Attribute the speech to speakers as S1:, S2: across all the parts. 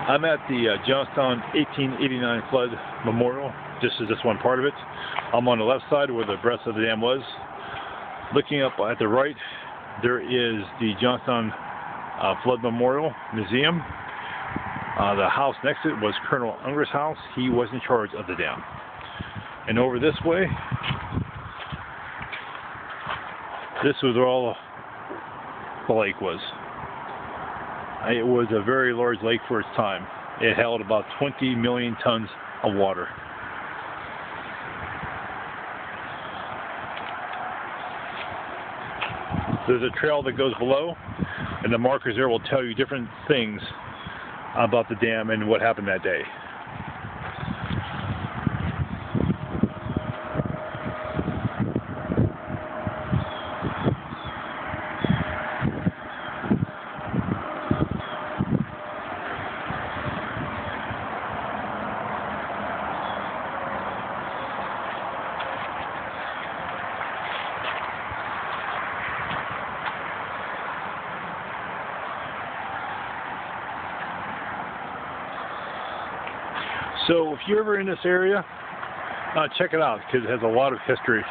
S1: I'm at the Johnstown 1889 Flood Memorial. This is just one part of it. I'm on the left side where the breast of the dam was. Looking up at the right, there is the Johnstown Flood Memorial Museum. The house next to it was Colonel Unger's house. He was in charge of the dam. And over this way, this was where all the lake was. It was a very large lake for its time. It held about 20 million tons of water. There's a trail that goes below, and the markers there will tell you different things about the dam and what happened that day. So if you're ever in this area, check it out because it has a lot of history.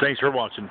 S1: Thanks for watching.